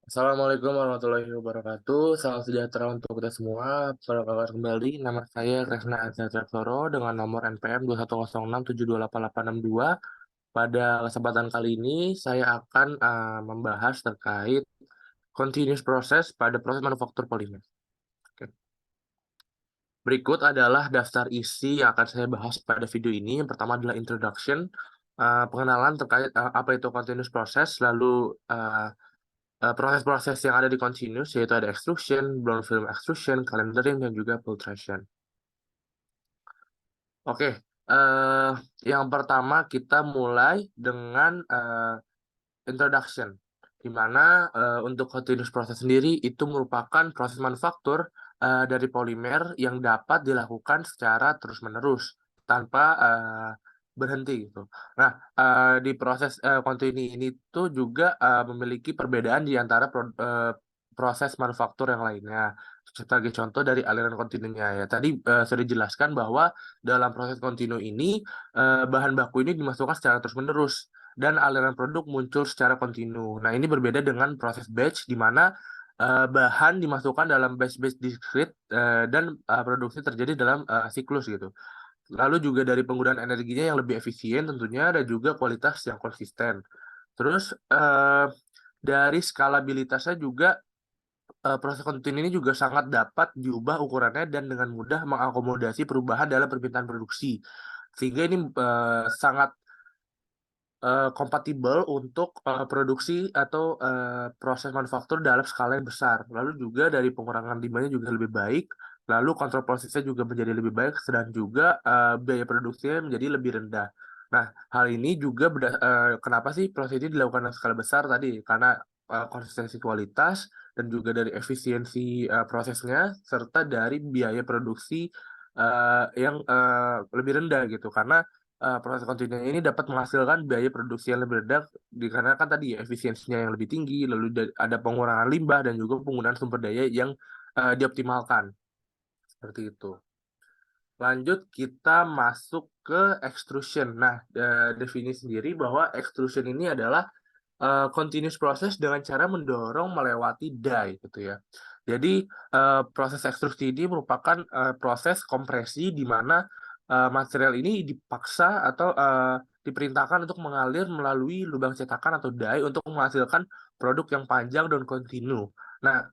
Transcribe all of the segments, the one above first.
Assalamualaikum warahmatullahi wabarakatuh. Salam sejahtera untuk kita semua. Apa kabar kembali? Nama saya Kresna Azhar Traksoro dengan nomor NPM 2106728862. Pada kesempatan kali ini, saya akan membahas terkait continuous process pada proses manufaktur polimer. Oke. Berikut adalah daftar isi yang akan saya bahas pada video ini. Yang pertama adalah introduction, pengenalan terkait apa itu continuous process, lalu proses-proses yang ada di continuous, yaitu ada extrusion, blown film extrusion, calendering, dan juga filtration. Oke, yang pertama kita mulai dengan introduction, di mana untuk continuous process sendiri itu merupakan proses manufaktur dari polimer yang dapat dilakukan secara terus-menerus tanpa berhenti gitu. Nah, di proses continue ini tuh juga memiliki perbedaan di antara proses manufaktur yang lainnya. Sebagai contoh dari aliran kontinunya ya. Tadi sudah dijelaskan bahwa dalam proses kontinu ini bahan baku ini dimasukkan secara terus-menerus dan aliran produk muncul secara kontinu. Nah, ini berbeda dengan proses batch di mana bahan dimasukkan dalam batch-batch discrete dan produksi terjadi dalam siklus gitu. Lalu juga dari penggunaan energinya yang lebih efisien tentunya dan juga kualitas yang konsisten. Terus dari skalabilitasnya juga proses kontinu ini juga sangat dapat diubah ukurannya dan dengan mudah mengakomodasi perubahan dalam permintaan produksi. Sehingga ini sangat kompatibel untuk produksi atau proses manufaktur dalam skala yang besar. Lalu juga dari pengurangan limbahnya juga lebih baik, lalu kontrol prosesnya juga menjadi lebih baik, dan juga biaya produksinya menjadi lebih rendah. Nah, hal ini juga kenapa sih proses ini dilakukan dalam skala besar tadi? Karena konsistensi kualitas dan juga dari efisiensi prosesnya, serta dari biaya produksi yang lebih rendah gitu. Karena proses kontinu ini dapat menghasilkan biaya produksi yang lebih rendah dikarenakan tadi ya, efisiensinya yang lebih tinggi, lalu ada pengurangan limbah dan juga penggunaan sumber daya yang dioptimalkan. Seperti itu. Lanjut kita masuk ke extrusion. Nah, definisi sendiri bahwa extrusion ini adalah continuous proses dengan cara mendorong melewati die gitu ya. Jadi proses ekstrusi ini merupakan proses kompresi di mana material ini dipaksa atau diperintahkan untuk mengalir melalui lubang cetakan atau die untuk menghasilkan produk yang panjang dan kontinu. Nah,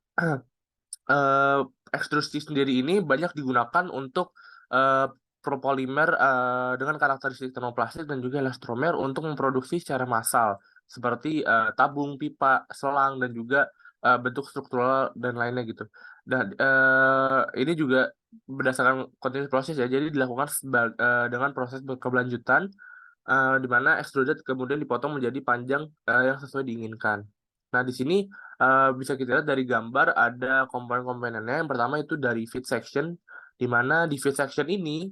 eh, ekstrusi sendiri ini banyak digunakan untuk eh, propolimer dengan karakteristik termoplastik dan juga elastomer untuk memproduksi secara massal seperti tabung, pipa, selang dan juga bentuk struktural dan lainnya gitu. Dan ini juga berdasarkan continuous proses ya, jadi dilakukan dengan proses berkelanjutan di mana extruded kemudian dipotong menjadi panjang yang sesuai diinginkan. Nah, di sini bisa kita lihat dari gambar ada komponen-komponennya. Yang pertama itu dari feed section, di mana di feed section ini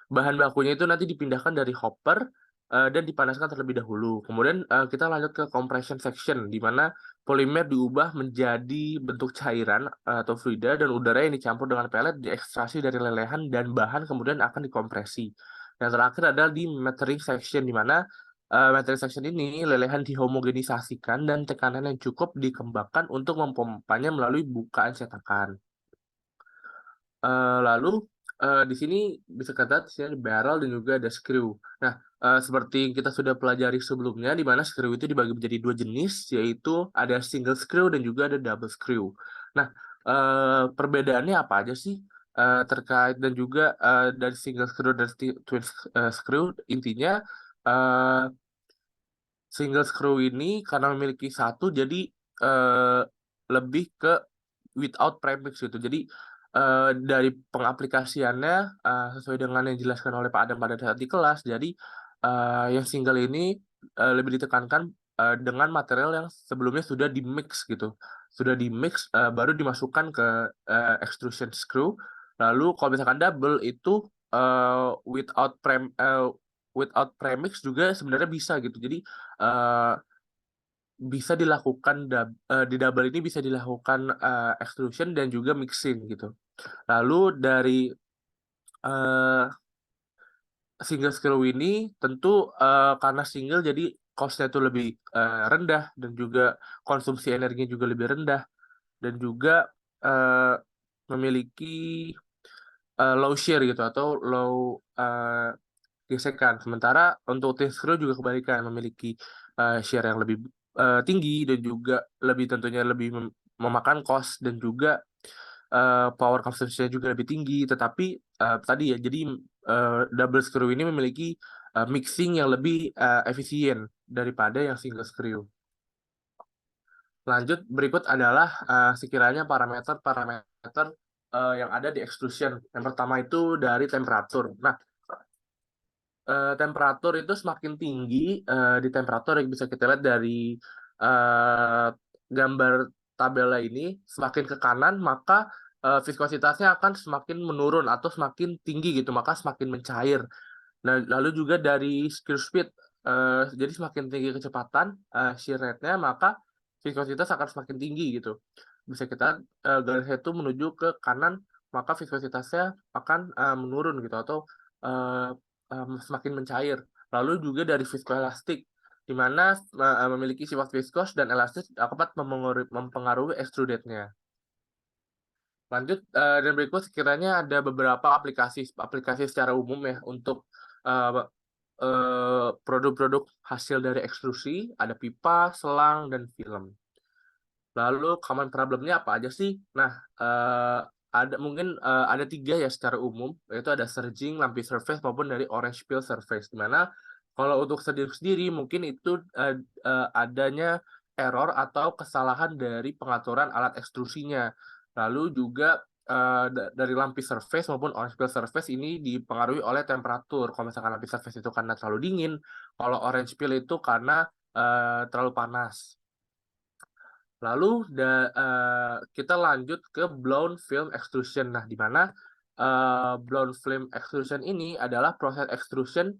bahan bakunya itu nanti dipindahkan dari hopper dan dipanaskan terlebih dahulu. Kemudian kita lanjut ke compression section, di mana polimer diubah menjadi bentuk cairan atau fluida dan udara yang dicampur dengan pelet diekstraksi dari lelehan dan bahan kemudian akan dikompresi. Yang terakhir adalah di metering section, di mana metering section ini lelehan dihomogenisasikan dan tekanan yang cukup dikembangkan untuk memompanya melalui bukaan cetakan. Lalu di sini bisa kata di sini ada barrel dan juga ada screw. Nah, seperti yang kita sudah pelajari sebelumnya, di mana screw itu dibagi menjadi dua jenis, yaitu ada single screw dan juga ada double screw. Nah, perbedaannya apa aja sih terkait dan juga dari single screw dan twin screw? Intinya eh, single screw ini karena memiliki satu, jadi eh, lebih ke without premix gitu. Jadi dari pengaplikasiannya sesuai dengan yang dijelaskan oleh Pak Adam pada saat di kelas. Jadi yang single ini lebih ditekankan dengan material yang sebelumnya sudah di mix gitu. Sudah di mix baru dimasukkan ke extrusion screw. Lalu kalau misalkan double itu without premix juga sebenarnya bisa gitu. Jadi eh, bisa dilakukan di double ini bisa dilakukan extrusion dan juga mixing gitu. Lalu dari eh, single screw ini tentu karena single jadi cost-nya itu lebih rendah, dan juga konsumsi energinya juga lebih rendah, dan juga memiliki low shear gitu, atau low gesekan. Sementara untuk thin screw juga kebalikan, memiliki shear yang lebih tinggi, dan juga lebih tentunya lebih memakan cost, dan juga power consumption juga lebih tinggi. Tetapi tadi ya, jadi double screw ini memiliki mixing yang lebih efisien daripada yang single screw. Lanjut, berikut adalah sekiranya parameter-parameter yang ada di extrusion. Yang pertama itu dari temperatur. Nah, temperatur itu semakin tinggi di temperatur yang bisa kita lihat dari gambar tabelnya ini, semakin ke kanan maka viskositasnya akan semakin menurun atau semakin tinggi gitu, maka semakin mencair. Nah, lalu juga dari screw speed, jadi semakin tinggi kecepatan shear rate-nya, maka viskositas akan semakin tinggi gitu. Bisa kita garisnya itu menuju ke kanan, maka viskositasnya akan menurun gitu, atau uh, semakin mencair. Lalu juga dari viskoelastik, di mana memiliki sifat viskos dan elastis dapat mempengaruhi extrude-nya. Lanjut, dan berikut sekiranya ada beberapa aplikasi secara umum ya untuk produk-produk hasil dari ekstrusi, ada pipa, selang, dan film. Lalu common problem-nya apa aja sih? Nah, ada 3 ya secara umum, yaitu ada surging, lumpy surface, maupun dari orange peel surface. Di mana kalau untuk sendiri mungkin itu adanya error atau kesalahan dari pengaturan alat ekstrusinya. Lalu juga dari lumpy surface maupun orange peel surface ini dipengaruhi oleh temperatur. Kalau misalkan lumpy surface itu karena terlalu dingin, kalau orange peel itu karena terlalu panas. Lalu kita lanjut ke blown film extrusion. Nah, di mana blown film extrusion ini adalah proses extrusion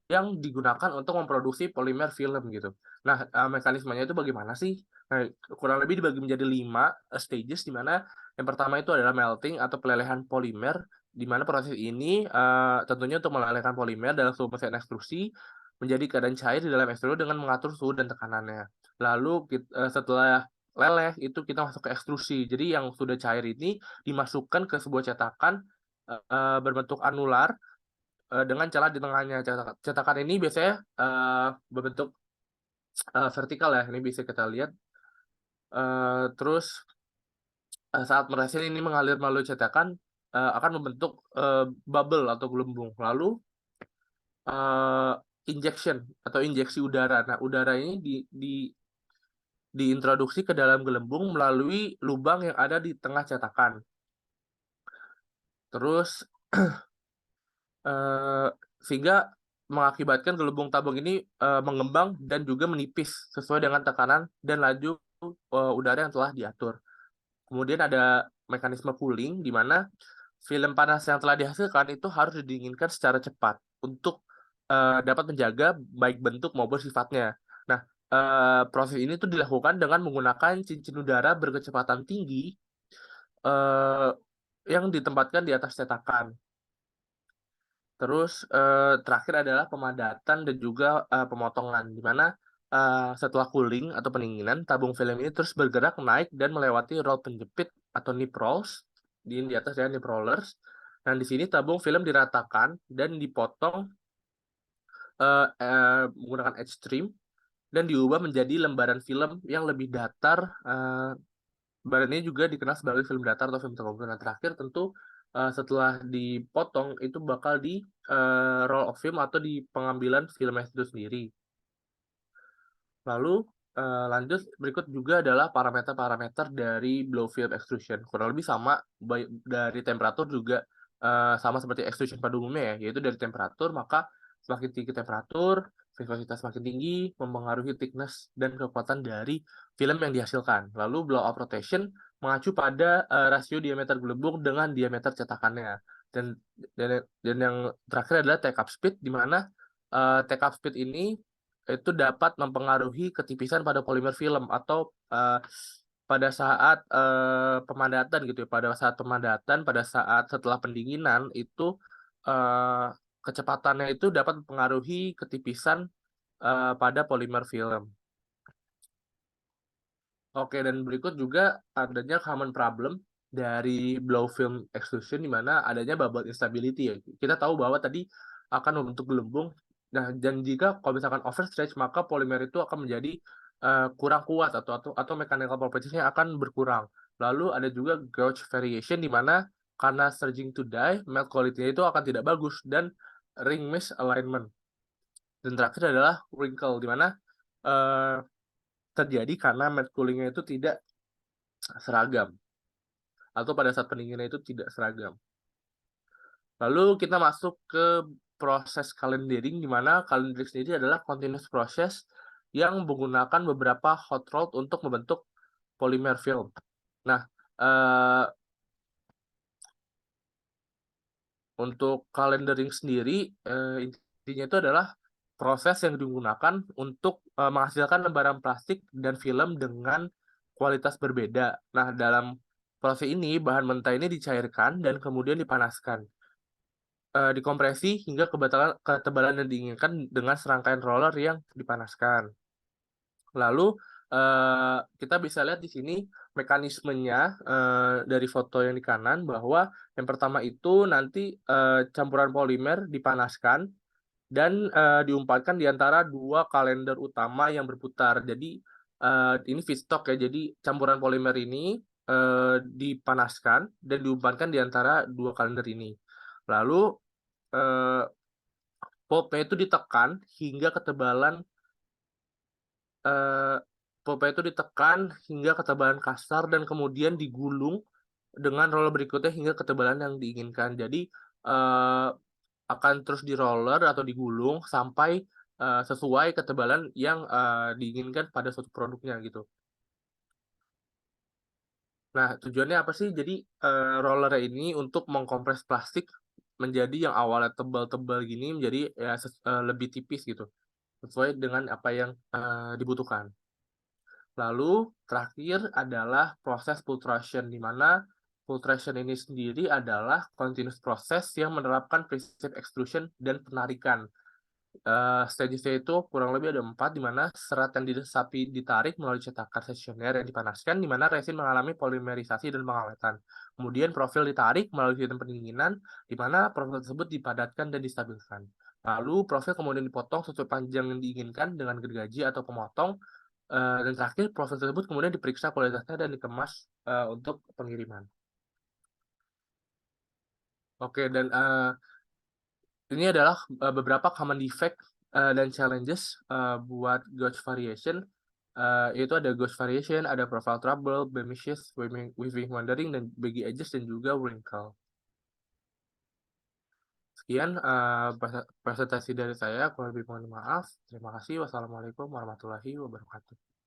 yang digunakan untuk memproduksi polimer film gitu. Nah, mekanismenya itu bagaimana sih? Nah, kurang lebih dibagi menjadi 5 stages, di mana yang pertama itu adalah melting atau pelelehan polimer, di mana proses ini tentunya untuk melelehkan polimer dalam suhu mesin ekstrusi menjadi keadaan cair di dalam ekstrusi dengan mengatur suhu dan tekanannya. Lalu setelah leleh itu kita masuk ke ekstrusi. Jadi yang sudah cair ini dimasukkan ke sebuah cetakan berbentuk anular dengan celah di tengahnya. Cetakan ini biasanya berbentuk vertikal ya. Ini bisa kita lihat. Terus saat mesin ini mengalir melalui cetakan akan membentuk bubble atau gelembung. Lalu injection atau injeksi udara. Nah, udara ini diintroduksi ke dalam gelembung melalui lubang yang ada di tengah cetakan. Terus sehingga mengakibatkan gelembung tabung ini mengembang dan juga menipis sesuai dengan tekanan dan laju udara yang telah diatur. Kemudian ada mekanisme cooling, di mana film panas yang telah dihasilkan itu harus didinginkan secara cepat untuk dapat menjaga baik bentuk maupun sifatnya. Nah, proses ini tuh dilakukan dengan menggunakan cincin udara berkecepatan tinggi yang ditempatkan di atas cetakan. Terus terakhir adalah pemadatan dan juga pemotongan, di mana setelah cooling atau pendinginan, tabung film ini terus bergerak naik dan melewati roll penjepit atau nip rolls di atas ya, nip rollers. Dan di sini tabung film diratakan dan dipotong menggunakan edge trim dan diubah menjadi lembaran film yang lebih datar. Lembaran ini juga dikenal sebagai film datar atau film terkumpul. Nah, terakhir tentu setelah dipotong itu bakal di roll of film atau di pengambilan film itu sendiri. Lalu lanjut, berikut juga adalah parameter-parameter dari blow film extrusion. Kurang lebih sama dari temperatur juga sama seperti extrusion pada umumnya ya, yaitu dari temperatur, maka semakin tinggi temperatur, viskositas semakin tinggi, mempengaruhi thickness dan kekuatan dari film yang dihasilkan. Lalu blow up rotation mengacu pada rasio diameter gelembung dengan diameter cetakannya. Dan yang terakhir adalah take up speed, di mana take up speed ini itu dapat mempengaruhi ketipisan pada polimer film, atau pada saat pemadatan gitu ya, pada saat setelah pendinginan itu kecepatannya itu dapat mempengaruhi ketipisan pada polimer film. Oke, dan berikut juga adanya common problem dari blow film extrusion di mana adanya bubble instability ya. Kita tahu bahwa tadi akan membentuk gelembung. Nah, dan jika kalau misalkan overstretch maka polimer itu akan menjadi kurang kuat atau mechanical properties-nya akan berkurang. Lalu ada juga gauge variation di mana karena surging to die, melt quality-nya itu akan tidak bagus dan ring misalignment. Dan terakhir adalah wrinkle di mana eh, terjadi karena melt cooling-nya itu tidak seragam atau pada saat pendinginan itu tidak seragam. Lalu kita masuk ke proses calendering di mana calendering sendiri adalah continuous process yang menggunakan beberapa hot rolled untuk membentuk polymer film. Nah, eh, untuk calendering sendiri intinya itu adalah proses yang digunakan untuk menghasilkan lembaran plastik dan film dengan kualitas berbeda. Nah, dalam proses ini bahan mentah ini dicairkan dan kemudian dipanaskan. Dikompresi hingga ketebalan yang diinginkan dengan serangkaian roller yang dipanaskan. Lalu kita bisa lihat di sini mekanismenya dari foto yang di kanan bahwa yang pertama itu nanti campuran polimer dipanaskan dan diumpatkan di antara dua kalender utama yang berputar. Jadi ini feedstock ya. Jadi campuran polimer ini dipanaskan dan diumpatkan di antara dua kalender ini. Lalu eh, pulpnya itu ditekan hingga ketebalan eh, pulpnya itu ditekan hingga ketebalan kasar dan kemudian digulung dengan roller berikutnya hingga ketebalan yang diinginkan. Jadi eh, akan terus di roller atau digulung sampai sesuai ketebalan yang diinginkan pada suatu produknya gitu. Nah, tujuannya apa sih? Jadi roller ini untuk mengkompres plastik menjadi yang awalnya tebal-tebal gini menjadi ya lebih tipis gitu, sesuai dengan apa yang dibutuhkan. Lalu terakhir adalah proses pultrusion, di mana pultrusion ini sendiri adalah continuous proses yang menerapkan prinsip extrusion dan penarikan. Stage-nya itu kurang lebih ada 4, di mana serat yang diresapi ditarik melalui cetakan sesioner yang dipanaskan, di mana resin mengalami polimerisasi dan pengawetan. Kemudian profil ditarik melalui sistem pendinginan, di mana profil tersebut dipadatkan dan distabilkan. Lalu profil kemudian dipotong sesuai panjang yang diinginkan dengan gergaji atau pemotong, dan terakhir profil tersebut kemudian diperiksa kualitasnya dan dikemas untuk pengiriman. Oke, dan ini adalah beberapa common defect dan challenges buat gauge variation. Yaitu ada gauge variation, ada profile trouble, blemishes, weaving wandering, dan baggy edges, dan juga wrinkle. Sekian presentasi dari saya, kurang lebih mohon maaf. Terima kasih. Wassalamualaikum warahmatullahi wabarakatuh.